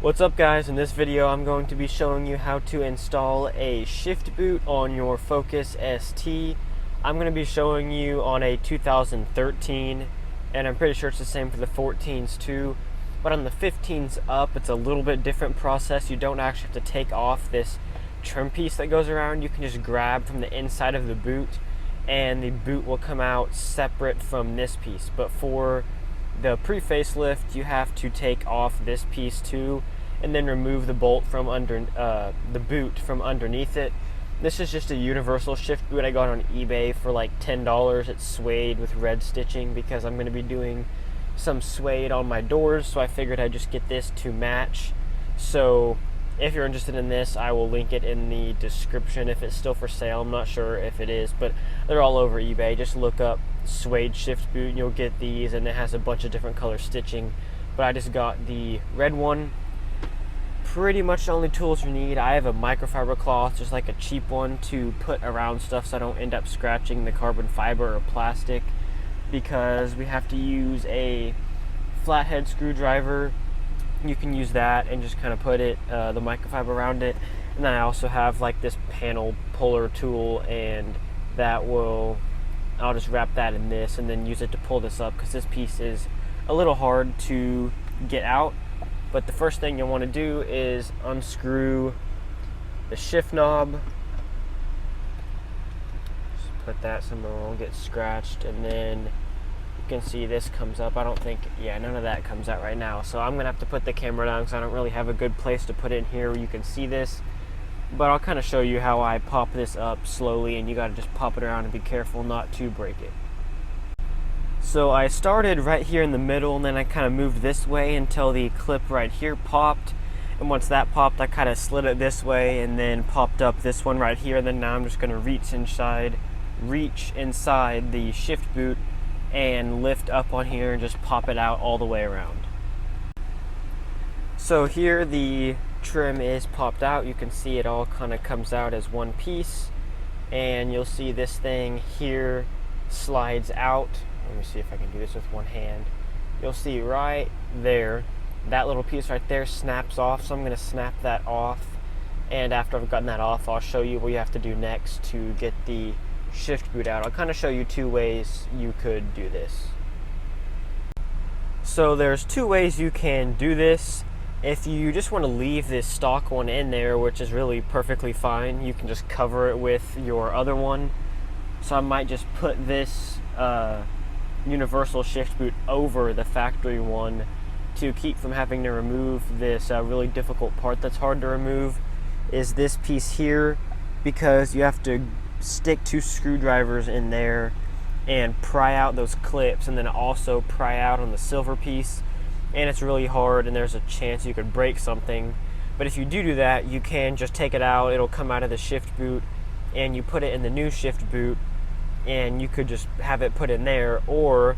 What's up guys, in this video I'm going to be showing you how to install a shift boot on your Focus ST. I'm going to be showing you on a 2013 and I'm pretty sure it's the same for the 14s too, but on the 15s up it's a little bit different process. You don't actually have to take off this trim piece that goes around. You can just grab from the inside of the boot and the boot will come out separate from this piece. But for the pre-facelift, you have to take off this piece too, and then remove the bolt from under the boot from underneath it. This is just a universal shift boot I got on eBay for like $10. It's suede with red stitching because I'm going to be doing some suede on my doors, so I figured I'd just get this to match. So if you're interested in this, I will link it in the description if it's still for sale. I'm not sure if it is, but they're all over eBay. Just look up suede shift boot and you'll get these, and it has a bunch of different color stitching, but I just got the red one. Pretty much the only tools you need. I have a microfiber cloth, just like a cheap one, to put around stuff so I don't end up scratching the carbon fiber or plastic, because we have to use a flathead screwdriver. You can use that and just kind of put it the microfiber around it. And then I also have like this panel puller tool, and that will, I'll just wrap that in this and then use it to pull this up, because this piece is a little hard to get out. But the first thing you'll want to do is unscrew the shift knob. Just put that somewhere where it won't get scratched, and then you can see this comes up. I don't think, yeah, none of that comes out right now. So I'm going to have to put the camera down because I don't really have a good place to put it in here where you can see this. But I'll kind of show you how I pop this up slowly, and you got to just pop it around and be careful not to break it. So I started right here in the middle, and then I kind of moved this way until the clip right here popped. And once that popped, I kind of slid it this way and then popped up this one right here. And then now I'm just going to reach inside the shift boot and lift up on here and just pop it out all the way around. So here the trim is popped out. You can see it all kind of comes out as one piece, and you'll see this thing here slides out. Let me see if I can do this with one hand. You'll see right there, that little piece right there snaps off, so I'm going to snap that off, and after I've gotten that off, I'll show you what you have to do next to get the shift boot out. I'll kind of show you two ways you could do this. So there's two ways you can do this. If you just want to leave this stock one in there, which is really perfectly fine, you can just cover it with your other one. So I might just put this universal shift boot over the factory one to keep from having to remove this really difficult part that's hard to remove, is this piece here, because you have to stick two screwdrivers in there and pry out those clips, and then also pry out on the silver piece, and it's really hard and there's a chance you could break something. But if you do that, you can just take it out, it'll come out of the shift boot, and you put it in the new shift boot, and you could just have it put in there. Or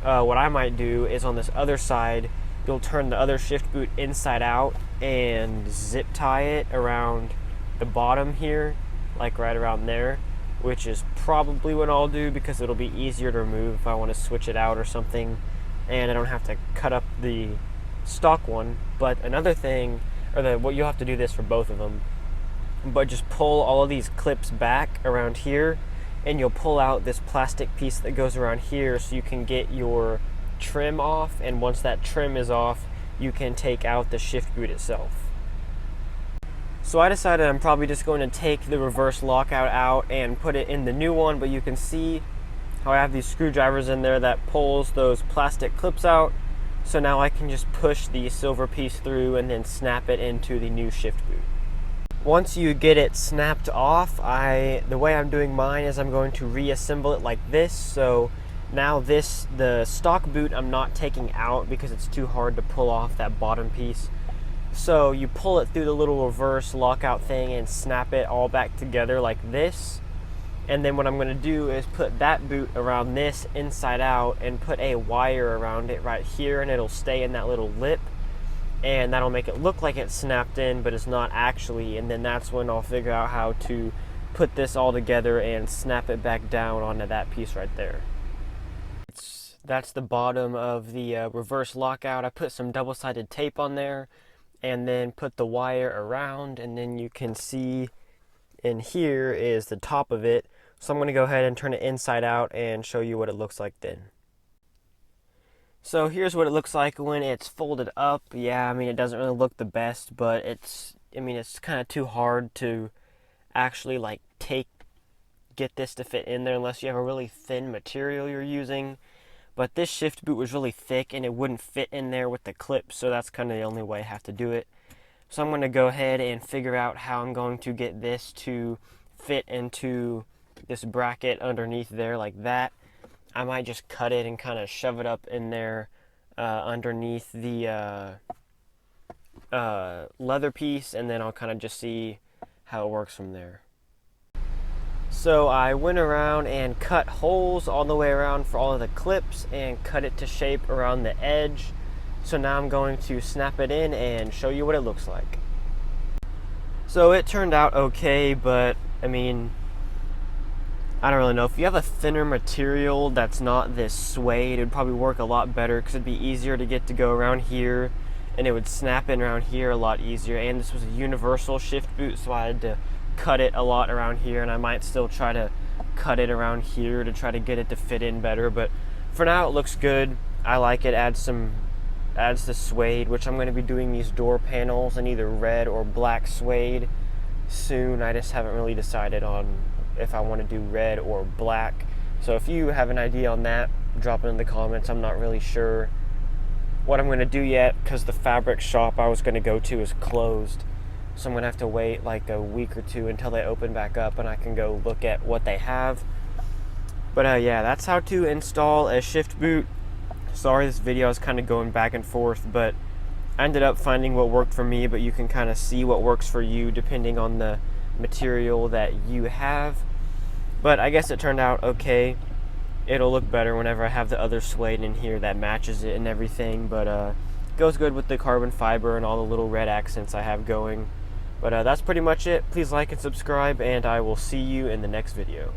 what I might do is on this other side, you'll turn the other shift boot inside out and zip tie it around the bottom here, like right around there, which is probably what I'll do because it'll be easier to remove if I want to switch it out or something, and I don't have to cut up the stock one. But another thing, what you'll have to do this for both of them, but just pull all of these clips back around here, and you'll pull out this plastic piece that goes around here so you can get your trim off, and once that trim is off, you can take out the shift boot itself. So I decided I'm probably just going to take the reverse lockout out and put it in the new one, but you can see how I have these screwdrivers in there that pulls those plastic clips out. So now I can just push the silver piece through and then snap it into the new shift boot. Once you get it snapped off, the way I'm doing mine is I'm going to reassemble it like this. So now the stock boot I'm not taking out because it's too hard to pull off that bottom piece. So you pull it through the little reverse lockout thing and snap it all back together like this. And then what I'm going to do is put that boot around this inside out and put a wire around it right here, and it'll stay in that little lip, and that'll make it look like it's snapped in, but it's not actually. And then that's when I'll figure out how to put this all together and snap it back down onto that piece right there. That's the bottom of the reverse lockout. I put some double-sided tape on there, and then put the wire around, and then you can see in here is the top of it. So I'm going to go ahead and turn it inside out and show you what it looks like then. So here's what it looks like when it's folded up. Yeah, I mean, it doesn't really look the best, but it's kind of too hard to actually like get this to fit in there unless you have a really thin material you're using. But this shift boot was really thick and it wouldn't fit in there with the clip, so that's kind of the only way I have to do it. So I'm going to go ahead and figure out how I'm going to get this to fit into this bracket underneath there like that. I might just cut it and kind of shove it up in there underneath the leather piece, and then I'll kind of just see how it works from there. So I went around and cut holes all the way around for all of the clips and cut it to shape around the edge. So now I'm going to snap it in and show you what it looks like. So it turned out okay, but I mean, I don't really know. If you have a thinner material that's not this suede, it would probably work a lot better because it'd be easier to get to go around here, and it would snap in around here a lot easier. And this was a universal shift boot, so I had to cut it a lot around here, and I might still try to cut it around here to try to get it to fit in better. But for now, it looks good. I like it. Adds the suede, which I'm going to be doing these door panels in either red or black suede soon. I just haven't really decided on if I want to do red or black. So if you have an idea on that, drop it in the comments. I'm not really sure what I'm going to do yet because the fabric shop I was going to go to is closed. So I'm going to have to wait like a week or two until they open back up and I can go look at what they have. But yeah, that's how to install a shift boot. Sorry this video is kind of going back and forth, but I ended up finding what worked for me, but you can kind of see what works for you depending on the material that you have. But I guess it turned out okay. It'll look better whenever I have the other suede in here that matches it and everything, but it goes good with the carbon fiber and all the little red accents I have going. But that's pretty much it. Please like and subscribe, and I will see you in the next video.